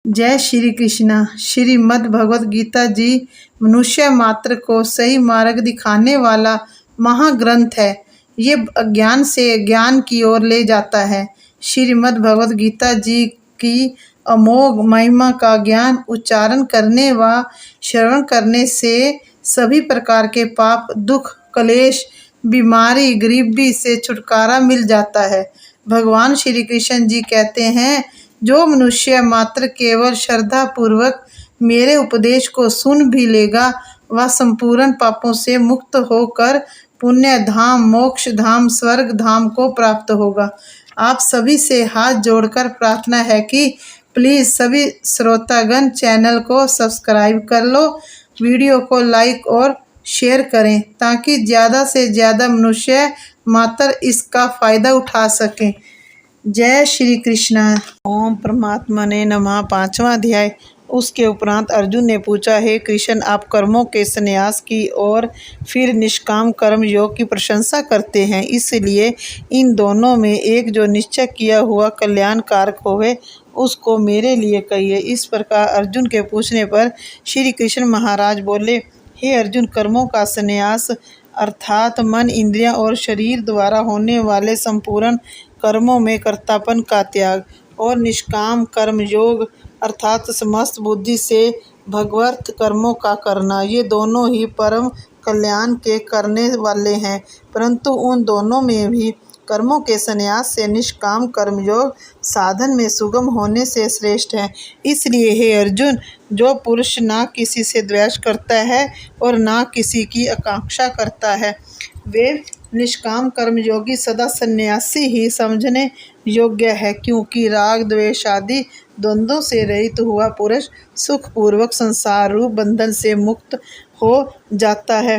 जय श्री कृष्णा। श्रीमद् भगवत गीता जी मनुष्य मात्र को सही मार्ग दिखाने वाला महाग्रंथ है। ये अज्ञान से ज्ञान की ओर ले जाता है। श्रीमद् भगवत गीता जी की अमोघ महिमा का ज्ञान उच्चारण करने व श्रवण करने से सभी प्रकार के पाप, दुख, क्लेश, बीमारी, गरीबी से छुटकारा मिल जाता है। भगवान श्री कृष्ण जी कहते हैं, जो मनुष्य मात्र केवल श्रद्धा पूर्वक मेरे उपदेश को सुन भी लेगा, वह संपूर्ण पापों से मुक्त होकर पुण्य धाम, मोक्ष धाम, स्वर्ग धाम को प्राप्त होगा। आप सभी से हाथ जोड़कर प्रार्थना है कि प्लीज सभी श्रोतागण चैनल को सब्सक्राइब कर लो, वीडियो को लाइक और शेयर करें ताकि ज़्यादा से ज़्यादा मनुष्य मात्र इसका फायदा उठा सकें। जय श्री कृष्णा। ओम परमात्मा ने नमः। 5वां अध्याय। उसके उपरांत अर्जुन ने पूछा, हे कृष्ण, आप कर्मों के संन्यास की और फिर निष्काम कर्म योग की प्रशंसा करते हैं, इसलिए इन दोनों में एक जो निश्चय किया हुआ कल्याण कारक होवे उसको मेरे लिए कहिए। इस प्रकार अर्जुन के पूछने पर श्री कृष्ण महाराज बोले, हे अर्जुन, कर्मों का संन्यास अर्थात मन, इंद्रियां और शरीर द्वारा होने वाले संपूर्ण कर्मों में कर्तापन का त्याग और निष्काम कर्म योग अर्थात समस्त बुद्धि से भगवत कर्मों का करना, ये दोनों ही परम कल्याण के करने वाले हैं। परंतु उन दोनों में भी कर्मों के संन्यास से निष्काम कर्मयोग साधन में सुगम होने से श्रेष्ठ है। इसलिए हे अर्जुन, जो पुरुष ना किसी से द्वेष करता है और ना किसी की आकांक्षा करता है, वे निष्काम कर्मयोगी सदा सन्यासी ही समझने योग्य है, क्योंकि राग, द्वेष आदि द्वंद्वों से रहित हुआ पुरुष सुखपूर्वक संसार रूप बंधन से मुक्त हो जाता है।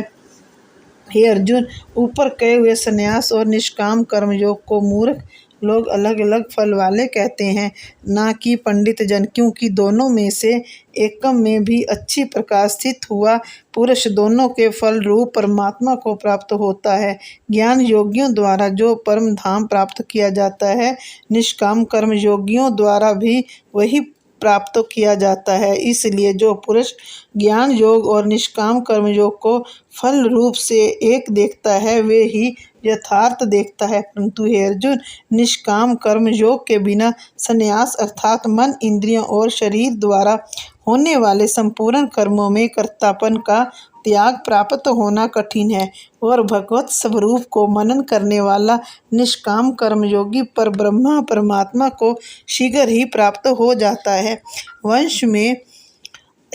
हे अर्जुन, ऊपर कहे हुए संन्यास और निष्काम कर्मयोग को मूर्ख लोग अलग अलग फल वाले कहते हैं, ना कि पंडित जन, क्योंकि दोनों में से एकम में भी अच्छी प्रकार स्थित हुआ पुरुष दोनों के फल रूप परमात्मा को प्राप्त होता है। ज्ञान योगियों द्वारा जो परम धाम प्राप्त किया जाता है, निष्काम कर्म योगियों द्वारा भी वही प्राप्त किया जाता है। इसलिए जो पुरुष ज्ञान योग और निष्काम कर्म योग को फल रूप से एक देखता है, वे ही यथार्थ देखता है। परंतु हे अर्जुन, निष्काम कर्म योग के बिना संन्यास अर्थात मन, इंद्रियों और शरीर द्वारा होने वाले संपूर्ण कर्मों में कर्तापन का त्याग प्राप्त होना कठिन है और भगवत स्वरूप को मनन करने वाला निष्काम कर्मयोगी पर ब्रह्मा परमात्मा को शीघ्र ही प्राप्त हो जाता है। वंश में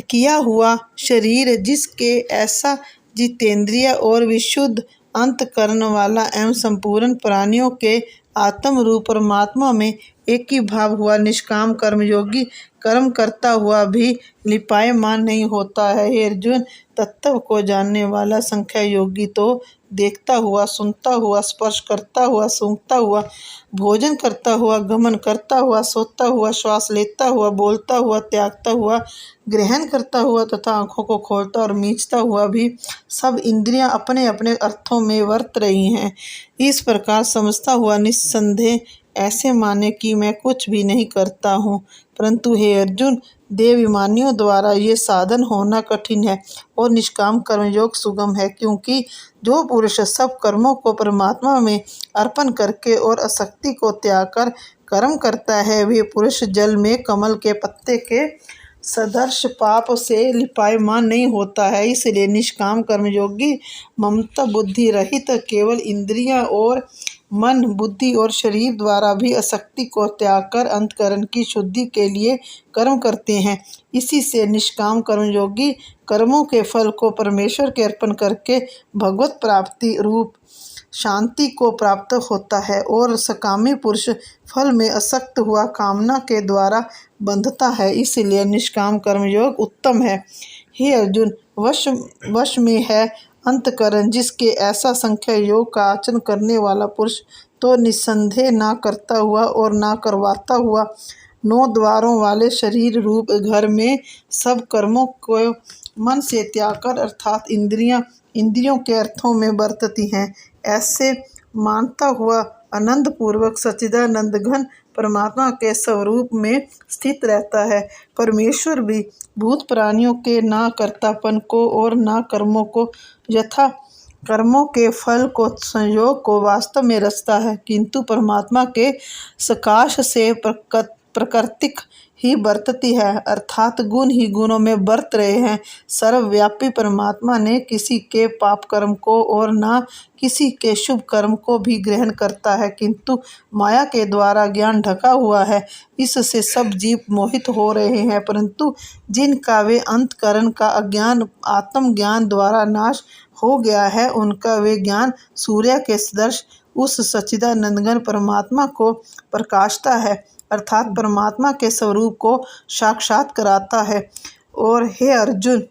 किया हुआ शरीर, जिसके ऐसा जितेंद्रिय और विशुद्ध अंतकरण वाला एवं संपूर्ण प्राणियों के आत्म रूप परमात्मा में एक ही भाव हुआ निष्काम कर्मयोगी कर्म करता हुआ भी लिपायमान नहीं होता है। हे अर्जुन, तत्व को जानने वाला संख्या योगी तो देखता हुआ, सुनता हुआ, स्पर्श करता हुआ, सूंघता हुआ, भोजन करता हुआ, गमन करता हुआ, सोता हुआ, श्वास लेता हुआ, बोलता हुआ, त्यागता हुआ, ग्रहण करता हुआ तथा आँखों को खोलता और मींचता हुआ भी सब इंद्रियां अपने अपने अर्थों में वर्त रही हैं, इस प्रकार समझता हुआ निस्संदेह ऐसे माने कि मैं कुछ भी नहीं करता हूँ। परंतु हे अर्जुन, देवाभिमानियों द्वारा ये साधन होना कठिन है और निष्काम कर्मयोग सुगम है, क्योंकि जो पुरुष सब कर्मों को परमात्मा में अर्पण करके और आसक्ति को त्याग कर कर्म करता है, वे पुरुष जल में कमल के पत्ते के सदर्श पाप से लिपायमान नहीं होता है। इसलिए निष्काम कर्मयोगी ममता बुद्धि रहित केवल इंद्रियां और मन, बुद्धि और शरीर द्वारा भी आसक्ति को त्याग कर अंतकरण की शुद्धि के लिए कर्म करते हैं। इसी से निष्काम कर्मयोगी कर्मों के फल को परमेश्वर के अर्पण करके भगवत प्राप्ति रूप शांति को प्राप्त होता है और सकामी पुरुष फल में आसक्त हुआ कामना के द्वारा बंधता है। इसलिए निष्काम कर्मयोग उत्तम है। हे अर्जुन, वश में है अंतकरण, जिसके ऐसा संख्या योग का आचरण करने वाला पुरुष तो निस्संदेह ना करता हुआ और ना करवाता हुआ 9 द्वारों वाले शरीर रूप घर में सब कर्मों को मन से त्याग कर अर्थात इंद्रियों के अर्थों में बरतती हैं, ऐसे मानता हुआ आनंद पूर्वक सच्चिदानंद घन परमात्मा के स्वरूप में स्थित रहता है। परमेश्वर भी भूत प्राणियों के ना कर्तापन को और ना कर्मों को यथा कर्मों के फल को संयोग को वास्तव में रचता है, किंतु परमात्मा के सकाश से प्रकृतिक ही बरतती है, अर्थात गुण ही गुणों में बरत रहे हैं। सर्वव्यापी परमात्मा ने किसी के पाप कर्म को और ना किसी के शुभ कर्म को भी ग्रहण करता है, किंतु माया के द्वारा ज्ञान ढका हुआ है, इससे सब जीव मोहित हो रहे हैं। परंतु जिनका वे अंतकरण का अज्ञान आत्मज्ञान द्वारा नाश हो गया है, उनका वे ज्ञान सूर्य के सदृश उस सच्चिदानंद परमात्मा को प्रकाशता है, अर्थात परमात्मा के स्वरूप को साक्षात कराता है। और हे अर्जुन,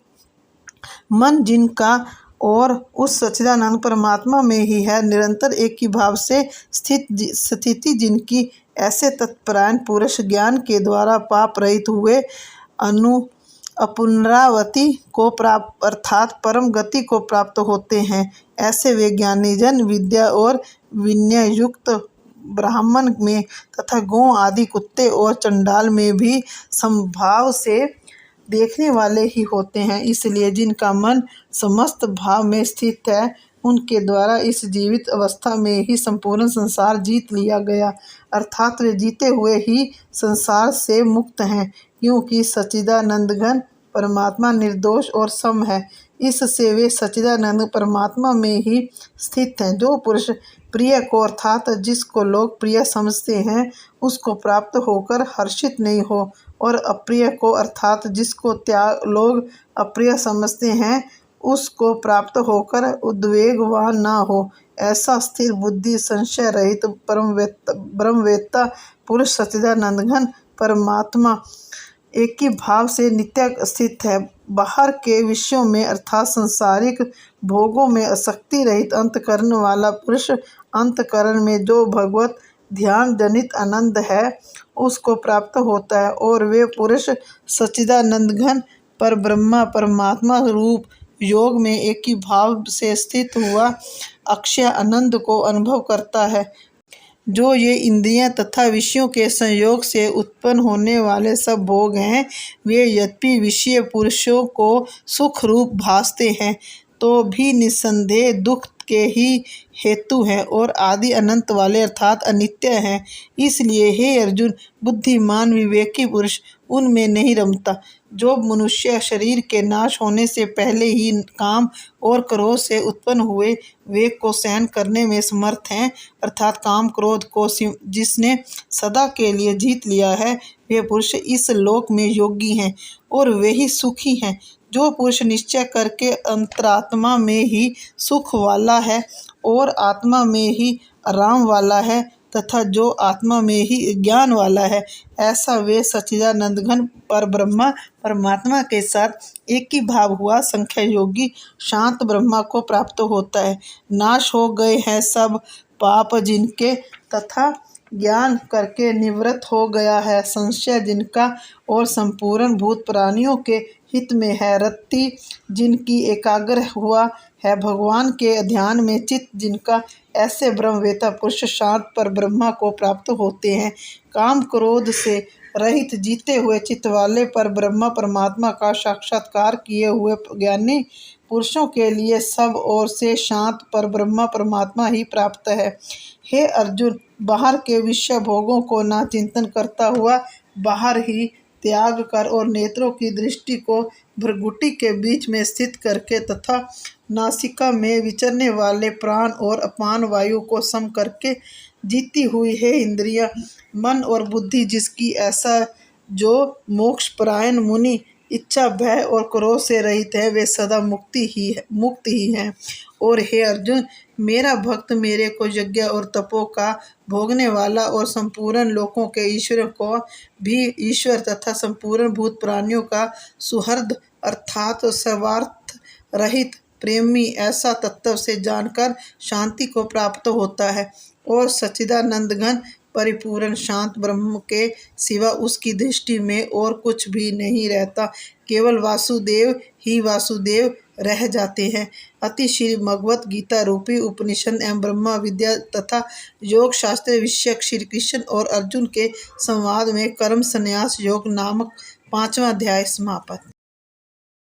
मन जिनका और उस सच्चिदानंद परमात्मा में ही है, निरंतर एक ही भाव से स्थिति जिनकी, ऐसे तत्परायण पुरुष ज्ञान के द्वारा पाप रहित हुए अपुनरावृत्ति को प्राप्त अर्थात परम गति को प्राप्त होते हैं। ऐसे वे ज्ञानी जन विद्या और विनय युक्त ब्राह्मण में तथा गौ आदि कुत्ते और चंडाल में भी समभाव से देखने वाले ही होते हैं। इसलिए जिनका मन समस्त भाव में स्थित है, उनके द्वारा इस जीवित अवस्था में ही संपूर्ण संसार जीत लिया गया, अर्थात वे जीते हुए ही संसार से मुक्त हैं, क्योंकि सच्चिदानंद घन परमात्मा निर्दोष और सम है। इससे वे सच्चिदानंद परमात्मा में ही स्थित हैं। जो पुरुष प्रिय को अर्थात जिसको लोग प्रिय समझते हैं, उसको प्राप्त होकर हर्षित नहीं हो, और अप्रिय को अर्थात जिसको लोग अप्रिय समझते हैं, उसको प्राप्त होकर उद्वेगवान ना हो, ऐसा स्थिर बुद्धि संशय रहित ब्रह्मवेत्ता पुरुष सच्चिदानंद घन परमात्मा एक ही भाव से नित्य स्थित है। बाहर के विषयों में अर्थात सांसारिक भोगों में आसक्ति रहित अंतकरण वाला पुरुष अंतकरण में जो भगवत ध्यान जनित आनंद है, उसको प्राप्त होता है, और वे पुरुष सच्चिदानंद घन पर ब्रह्मा परमात्मा रूप योग में एक ही भाव से स्थित हुआ अक्षय आनंद को अनुभव करता है। जो ये इंद्रियां तथा विषयों के संयोग से उत्पन्न होने वाले सब भोग हैं, वे यद्यपि विषय पुरुषों को सुख रूप भासते हैं, तो भी निस्संदेह दुख के ही हेतु हैं और आदि अनंत वाले अर्थात अनित्य हैं। इसलिए हे अर्जुन, बुद्धिमान विवेकी पुरुष उनमें नहीं रमता। जो मनुष्य शरीर के नाश होने से पहले ही काम और क्रोध से उत्पन्न हुए वेग को सहन करने में समर्थ हैं, अर्थात काम क्रोध को जिसने सदा के लिए जीत लिया है, वे पुरुष इस लोक में योगी हैं और वे ही सुखी हैं। जो पुरुष निश्चय करके अंतरात्मा में ही सुख वाला है और आत्मा में ही आराम वाला है तथा जो आत्मा में ही ज्ञान वाला है, ऐसा वे सच्चिदानंद घन पर ब्रह्मा परमात्मा के साथ एक ही भाव हुआ संख्या योगी शांत ब्रह्मा को प्राप्त होता है। नाश हो गए हैं सब पाप जिनके तथा ज्ञान करके निवृत्त हो गया है संशय जिनका, और संपूर्ण भूत प्राणियों के हित में है रत्ती जिनकी एकाग्र हुआ है भगवान के ध्यान में चित्त जिनका, ऐसे ब्रह्मवेत्ता पुरुष शांत पर ब्रह्मा को प्राप्त होते हैं। काम क्रोध से रहित जीते हुए चित्त वाले पर ब्रह्मा परमात्मा का साक्षात्कार किए हुए ज्ञानी पुरुषों के लिए सब ओर से शांत पर ब्रह्मा परमात्मा ही प्राप्त है। हे अर्जुन, बाहर के विषय भोगों को ना चिंतन करता हुआ बाहर ही त्याग कर और नेत्रों की दृष्टि को भृगुटी के बीच में स्थित करके तथा नासिका में विचरने वाले प्राण और अपान वायु को सम करके जीती हुई है इंद्रियां, मन और बुद्धि जिसकी, ऐसा जो मोक्षपरायण मुनि इच्छा भय और क्रोध से रहित है, वे सदा मुक्त ही हैं। और हे अर्जुन, मेरा भक्त मेरे को यज्ञ और तपो का भोगने वाला और संपूर्ण लोकों के ईश्वर को भी ईश्वर तथा संपूर्ण भूत प्राणियों का सुहृद अर्थात स्वार्थ रहित प्रेमी ऐसा तत्व से जानकर शांति को प्राप्त होता है, और सच्चिदानंद घन परिपूर्ण शांत ब्रह्म के सिवा उसकी दृष्टि में और कुछ भी नहीं रहता। केवल वासुदेव ही वासुदेव रह जाते हैं। अति श्री भगवत गीता रूपी उपनिषद एवं ब्रह्म विद्या तथा योग शास्त्र विषयक श्री कृष्ण और अर्जुन के संवाद में कर्म संन्यास योग नामक 5वां अध्याय समाप्त।